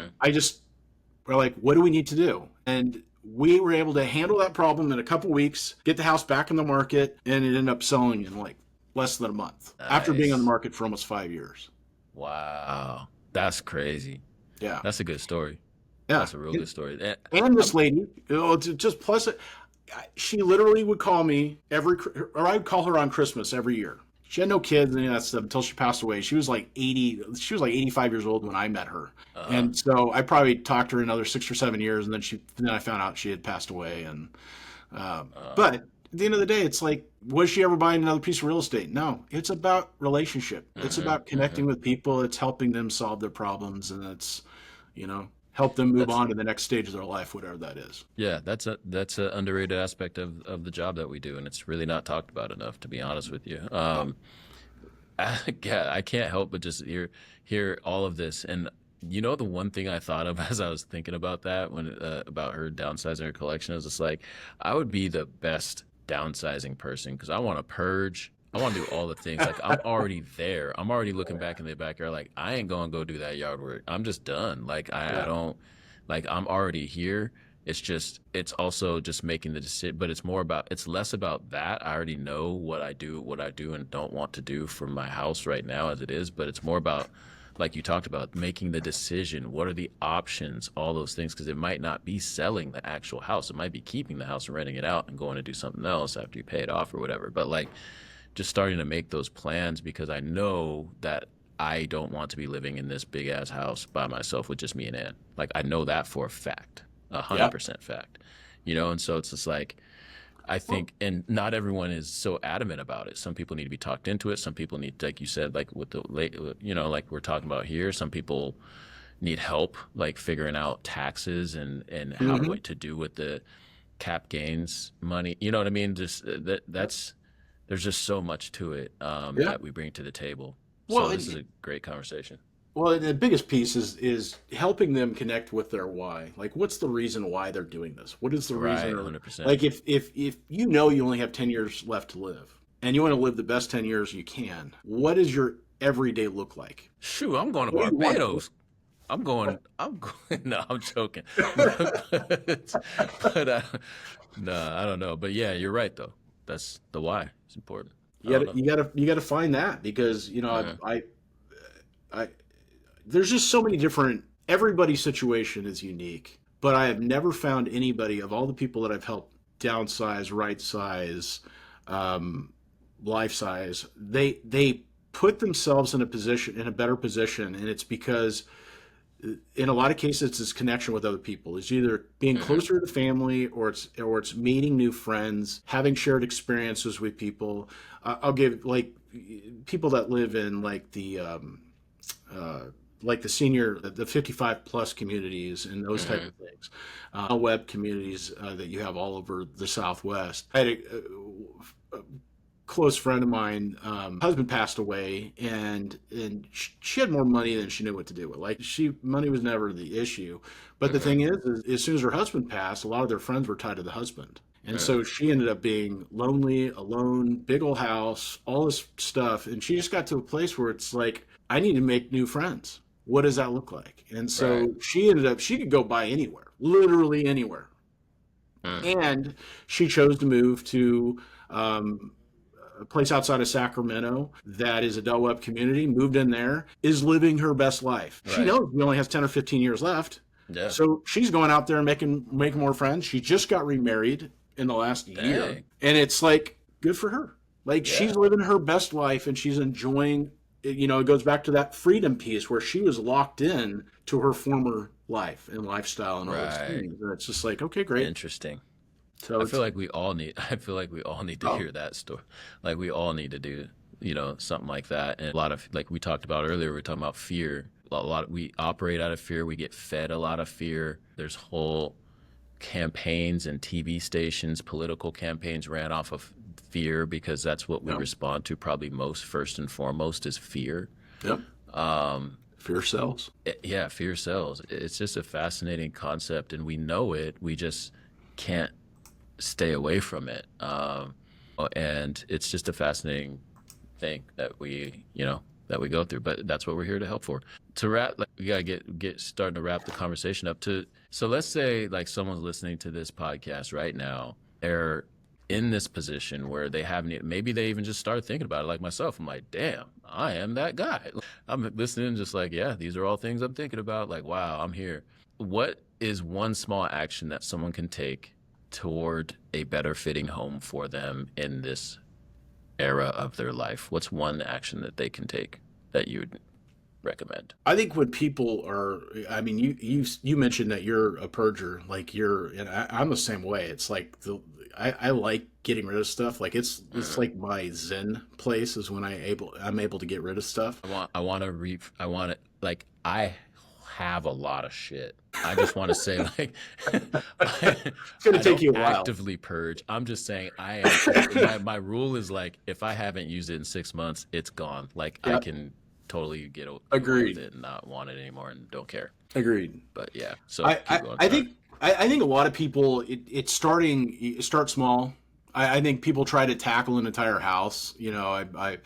we're like, what do we need to do? And we were able to handle that problem in a couple weeks, get the house back in the market, and it ended up selling in like less than a month after being on the Nice. market for almost 5 years. Wow. That's crazy. Yeah. That's a good story. Yeah. That's a real good story. And this lady, just plus it, she literally would call me or I'd call her on Christmas every year. She had no kids and any of that stuff until she passed away. She was like 85 years old when I met her. Uh-huh. And so I probably talked to her another 6 or 7 years, and then I found out she had passed away. And Uh, but at the end of the day, it's like, was she ever buying another piece of real estate? No. It's about relationship. It's about connecting with people. It's helping them solve their problems, and it's, help them move That's on to the next stage of their life, whatever that is. Yeah, that's a underrated aspect of the job that we do, and it's really not talked about enough, to be honest with you. I can't help but just hear all of this, and the one thing I thought of as I was thinking about that when about her downsizing her collection is, it's like I would be the best downsizing person because I want to purge. I want to do all the things. Like, I'm already there. I'm already looking back in the backyard. Like, I ain't gonna go do that yard work. I'm just done. Like, I don't. Like, I'm already here. It's also just making the decision, but it's less about that. I already know what I do and don't want to do for my house right now as it is, but it's more about, like you talked about, making the decision. What are the options? All those things, because it might not be selling the actual house. It might be keeping the house and renting it out and going to do something else after you pay it off or whatever. But like, just starting to make those plans because I know that I don't want to be living in this big ass house by myself with just me and Ann. Like, I know that for a fact, 100% fact, and so it's just like, I think, and not everyone is so adamant about it. Some people need to be talked into it. Some people need, like you said, like with the late, like we're talking about here, some people need help, like figuring out taxes and how what to do with the cap gains money. You know what I mean? Just there's just so much to it that we bring to the table. Well, So this is a great conversation. Well, the biggest piece is helping them connect with their why. Like, what's the reason why they're doing this? What is the Right, reason? 100%. Like, if you only have 10 years left to live, and you want to live the best 10 years you can, what does your everyday look like? Shoot, I'm going to What do you want? Barbados. I'm going. No, I'm joking. but no, I don't know. But yeah, you're right though. That's the why. It's important. You gotta find that because I there's just so many different. Everybody's situation is unique, but I have never found anybody of all the people that I've helped downsize, right size, life size. They put themselves in a better position, and it's because in a lot of cases it's connection with other people. It's either being closer to family or it's meeting new friends, having shared experiences with people. I'll give like people that live in like the senior, the 55 plus communities and those type of things, web communities that you have all over the Southwest. I had a close friend of mine, husband passed away, and she had more money than she knew what to do with. Like, money was never the issue, but the thing is, as soon as her husband passed, a lot of their friends were tied to the husband, and so she ended up being lonely, alone, big old house, all this stuff, and she just got to a place where it's like, I need to make new friends. What does that look like? And so she could go buy anywhere, literally anywhere, and she chose to move to a place outside of Sacramento that is a Del Webb community, moved in there, is living her best life. Right. She knows she only has 10 or 15 years left. Yeah. So she's going out there and making more friends. She just got remarried in the last year. And it's like, good for her. Like, she's living her best life and she's enjoying, it goes back to that freedom piece where she was locked in to her former life and lifestyle and all those things. And it's just like, okay, great. Interesting. So I feel like we all need to hear that story. Like, we all need to do, something like that. And a lot of, like we talked about earlier, we were talking about fear. We operate out of fear. We get fed a lot of fear. There's whole campaigns and TV stations, political campaigns ran off of fear because that's what we respond to probably most, first and foremost, is fear. Yep. Fear sells. Fear sells. It's just a fascinating concept, and we know it. We just can't stay away from it, and it's just a fascinating thing that we go through, but that's what we're here to help for. To wrap, we gotta get starting to wrap the conversation up. So let's say like someone's listening to this podcast right now, they're in this position where they haven't, maybe they even just started thinking about it, like myself. I'm like, damn, I am that guy. I'm listening just like, yeah, these are all things I'm thinking about. Like, wow, I'm here. What is one small action that someone can take toward a better fitting home for them in this era of their life? What's one action that they can take that you would recommend? I think when people are, I mean, you mentioned that you're a purger, like and I'm the same way. It's like I like getting rid of stuff. Like it's like my Zen place is when I'm able to get rid of stuff. I want it like I have a lot of shit. I just want to say like It's gonna I take don't you a while. actively purge. I'm just saying my rule is like if I haven't used it in 6 months, it's gone. Like I Yep. can totally get away with Agreed. it and not want it anymore and don't care. Agreed. But yeah, so I, keep I, going. I Sorry. think I think a lot of people it starts small. I think people try to tackle an entire house. I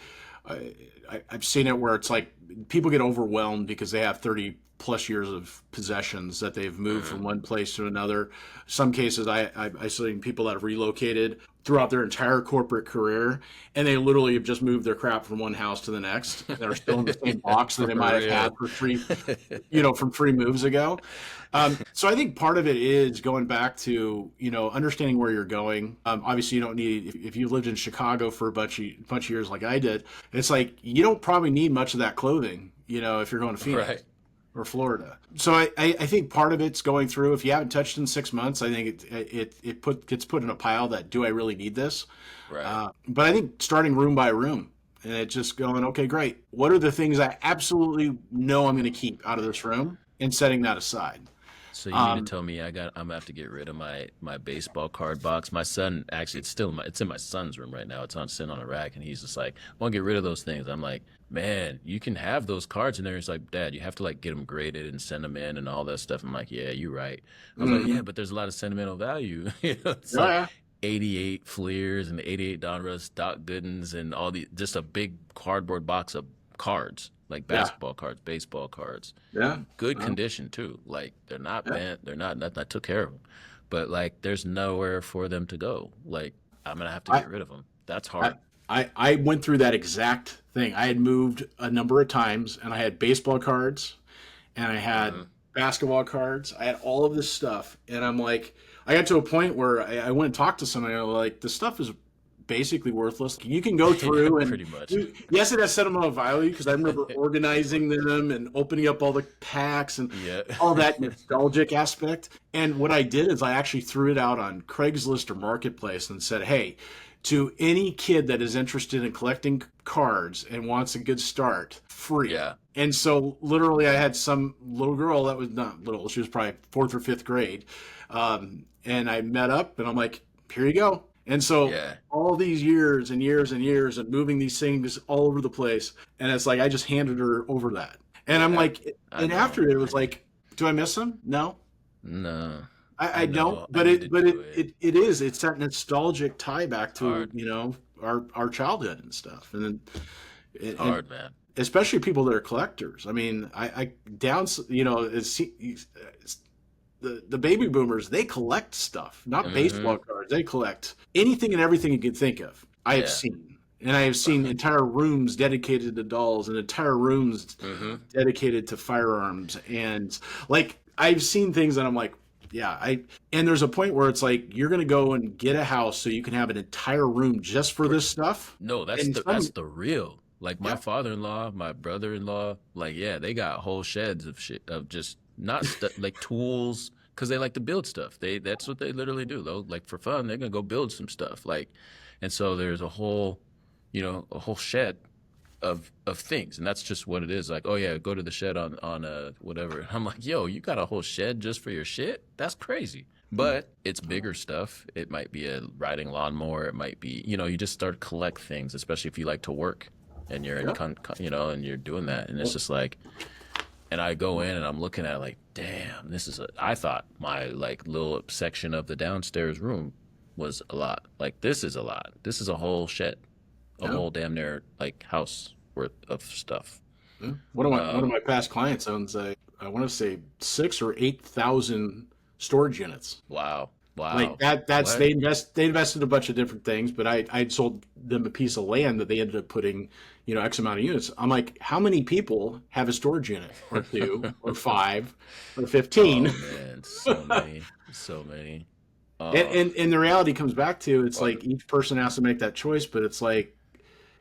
I've seen it where it's like people get overwhelmed because they have 30 plus years of possessions that they've moved from one place to another. Some cases I've seen people that have relocated throughout their entire corporate career, and they literally have just moved their crap from one house to the next. And they're still in the same box that For they might have had real. for from 3 moves ago. So I think part of it is going back to, understanding where you're going. Obviously, you don't need, if you lived in Chicago for a bunch of years like I did, it's like you don't probably need much of that clothing, if you're going to Phoenix Right. or Florida. So I think part of it's going through. If you haven't touched in 6 months, I think it gets put in a pile that, do I really need this? Right. But I think starting room by room and it just going, okay, great. What are the things I absolutely know I'm going to keep out of this room and setting that aside? So you mean to Um, tell me I'm gonna have to get rid of my baseball card box? My son actually it's in my son's room right now. It's on sitting on a rack, and he's just like, I want to get rid of those things. I'm like, man, you can have those cards in there. He's like, Dad, you have to like get them graded and send them in and all that stuff. I'm like, yeah, you're right. I was like, yeah, mhm. but there's a lot of sentimental value. It's Yeah, like yeah. 88 Fleers and 88 Donruss, Doc Goodens, and all the just a big cardboard box of cards like Yeah. basketball cards, baseball cards, Yeah. good Well, condition too. Like they're not yeah. bent, they're not nothing. I took care of them, but like there's nowhere for them to go. Like I'm gonna have to I, get rid of them. That's I, hard. I went through that exact thing. I had moved a number of times and I had baseball cards and I had Hmm. basketball cards. I had all of this stuff. And I'm like, I got to a point where I went and talked to somebody. I was like, this stuff is basically worthless. You can go Yeah, through and pretty much. yes, it has sentimental value because I remember organizing them and opening up all the packs and Yeah. all that nostalgic aspect. And what I did is I actually threw it out on Craigslist or Marketplace and said, hey, to any kid that is interested in collecting cards and wants a good start, free. Yeah. And so literally I had some little girl that was not little, she was probably fourth or fifth grade. And I met up and I'm like, here you go. And so Yeah. all these years and years and years and moving these things all over the place. And it's like I just handed her over that. And I'm Yeah. like, I and know. after it I was know. like, do I miss them? No. No. I I don't, know. I but need to it but do it, it. it it is it's that nostalgic tie back It's to hard. our childhood and stuff, and then It's and hard, man. especially people that are collectors. I mean, I downs the baby boomers, they collect stuff, not Hmm. baseball cards. They collect anything and everything you can think of. I have Yeah. seen, and I have seen entire rooms dedicated to dolls and entire rooms Hmm. dedicated to firearms, and like I've seen things that I'm like, yeah, and there's a point where it's like you're gonna go and get a house so you can have an entire room just for this stuff, No, and that's the real. Like my yeah, father-in-law, my brother-in-law, like yeah, they got whole sheds of shit of just not like tools because they like to build stuff. That's what they literally do though. Like for fun, they're gonna go build some stuff. Like, and so there's a whole shed of things, and that's just what it is. Like, oh yeah, go to the shed on whatever. And I'm like, yo, you got a whole shed just for your shit? That's crazy. But it's bigger stuff. It might be a riding lawnmower. It might be, you just start to collect things, especially if you like to work and you're in, yeah. and you're doing that. And it's just like, and I go in and I'm looking at it like, damn, I thought my like little section of the downstairs room was a lot. Like, this is a lot. This is a whole shed, a Yeah. whole damn near like house worth of stuff. Yeah. One of Um, my past clients owns I want to say 6 or 8 thousand storage units. wow. Like Wow. that's What? they invested a bunch of different things, but I'd sold them a piece of land that they ended up putting, X amount of units. I'm like, how many people have a storage unit or two or five or 15? Oh man, so many, so many. And, Uh, and and the reality comes back to it's or like each person has to make that choice, but it's like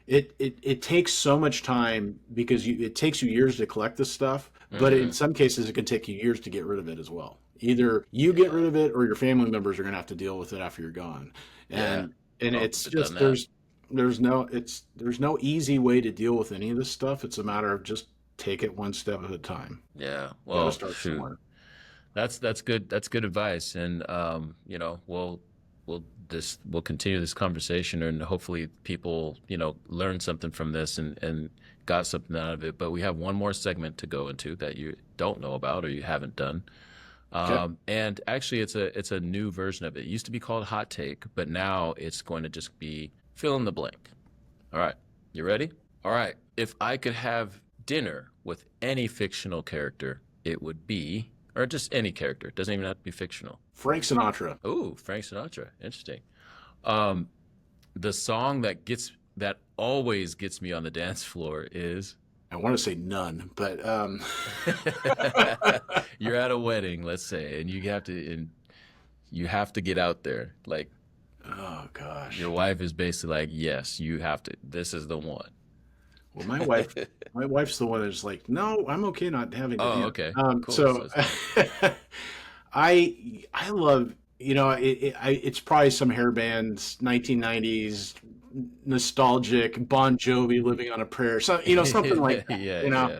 it takes so much time because it takes you years to collect this stuff, but in Hmm. some cases it can take you years to get rid of it as well. Either you get rid of it or your family members are going to have to deal with it after you're gone. Yeah. And Oh, it's I've done just that. there's no easy way to deal with any of this stuff. It's a matter of just take it one step at a time. Yeah. You got to Well, start shoot. somewhere. That's good. That's good advice. And we'll continue this conversation, and hopefully people learn something from this and got something out of it. But we have one more segment to go into that you don't know about or you haven't done. Okay. And actually, it's a new version of it. It used to be called Hot Take, but now it's going to just be fill in the blank. All right, you ready? All right. If I could have dinner with any fictional character, it would be, or just any character. It doesn't even have to be fictional. Frank Sinatra. Oh, Frank Sinatra. Interesting. Um, the song that always gets me on the dance floor is I want to say none, but you're at a wedding, let's say, and you have to get out there. Like oh gosh. your wife is basically like, yes, you have to. This is the one. Well, my wife's the one that's like, no, I'm okay not having to Oh, do okay, it. cool. So So I love, it's probably some hair bands, 1990s nostalgic Bon Jovi, Living on a Prayer, so something like that. yeah, You know, yeah.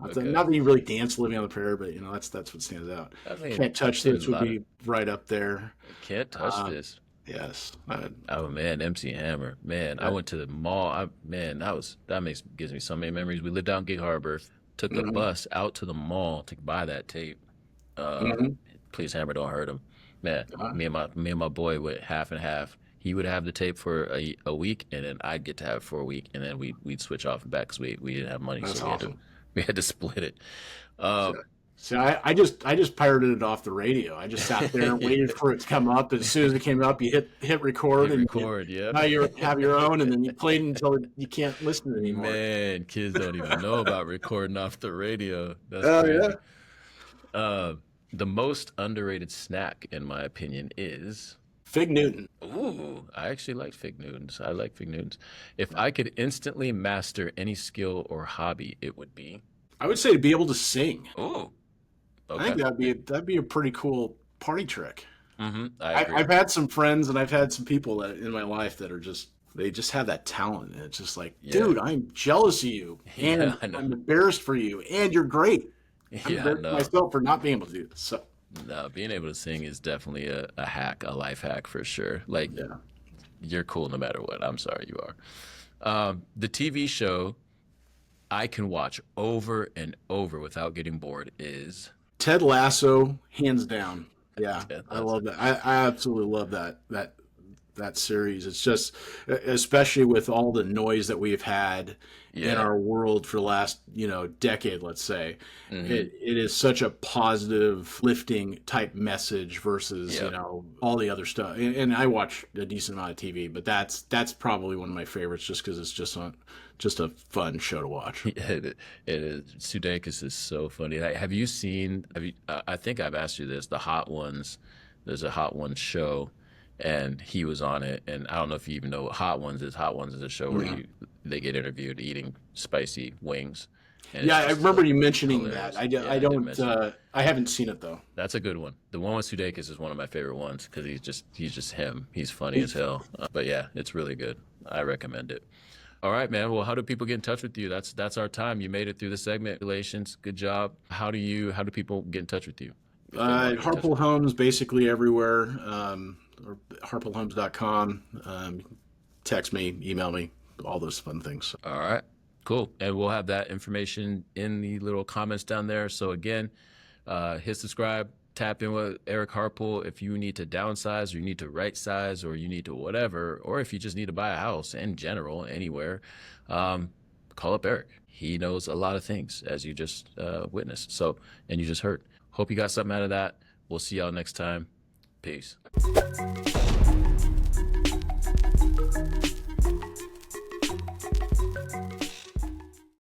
not that, Okay. not that you really dance Living on a Prayer, but that's what stands out. I mean, Can't I've Touch seen This a would lot of be right up there. can't touch Uh, this. yes, Oh man, MC Hammer. Man, I uh, went to the mall. Man, that gives me so many memories. We lived down Gig Harbor. Took the mhm, bus out to the mall to buy that tape. Uh, mhm. Please Hammer, don't hurt him. Man, Uh, me and my boy went half and half. He would have the tape for a week, and then I'd get to have it for a week, and then we'd switch off and back because we didn't have money, that's so we had to awesome. we had to split it. So, Um, so I just pirated it off the radio. I just sat there and waited for it to come up. As soon as it came up, you hit record, hit and record. Yep. now you have your own, and then you played until you can't listen anymore. Man, kids don't even know about recording off the radio. That's Oh yeah, crazy. Uh, the most underrated snack, in my opinion, is. Fig Newton. Ooh, I actually like Fig Newtons. I like Fig Newtons. If I could instantly master any skill or hobby, it would be. I would say to be able to sing. Ooh, I think okay. that'd be a pretty cool party trick. I I've agree. had some friends and I've had some people that in my life that are they just have that talent, and it's just like, Yeah. dude, I'm jealous of you, Yeah, and I know. I'm embarrassed for you, and you're great. I'm Yeah, embarrassed for no. myself for not being able to do this. So No, being able to sing is definitely a hack, a life hack for sure. Like, yeah. you're cool no matter what. I'm sorry you are. The TV show I can watch over and over without getting bored is. Ted Lasso, hands down. Yeah, Yeah, I that's love that. I absolutely love that series. It's just, especially with all the noise that we've had in yeah. our world for the last, decade, let's say. Hmm. It is such a positive, lifting type message versus, Yep. all the other stuff. And I watch a decent amount of TV, but that's probably one of my favorites just because it's just a fun show to watch. It is. Sudeikis is so funny. Have you seen? I think I've asked you this. The Hot Ones. There's a Hot Ones show, and he was on it. And I don't know if you even know what Hot Ones is. Hot Ones is a show where Mhm. they get interviewed eating spicy wings, and Yeah, it's I just remember you mentioning that. hilarious. I Yeah, I did don't, mention it. I haven't seen it though. That's a good one. The one with Sudeikis is one of my favorite ones because he's just him. He's funny as hell. But yeah, it's really good. I recommend it. All right, man. Well, how do people get in touch with you? That's our time. You made it through the segment. Relations. Good job. How do people get in touch with you if they want to get in touch Harpole with you? Homes basically everywhere, or harpolehomes.com. Text me, email me, all those fun things. All right. Cool. And we'll have that information in the little comments down there. So again, hit subscribe, tap in with Erick Harpole if you need to downsize or you need to right size or you need to whatever, or if you just need to buy a house in general, anywhere, call up Erick. He knows a lot of things as you just witnessed. So, and you just heard. Hope you got something out of that. We'll see y'all next time. Peace.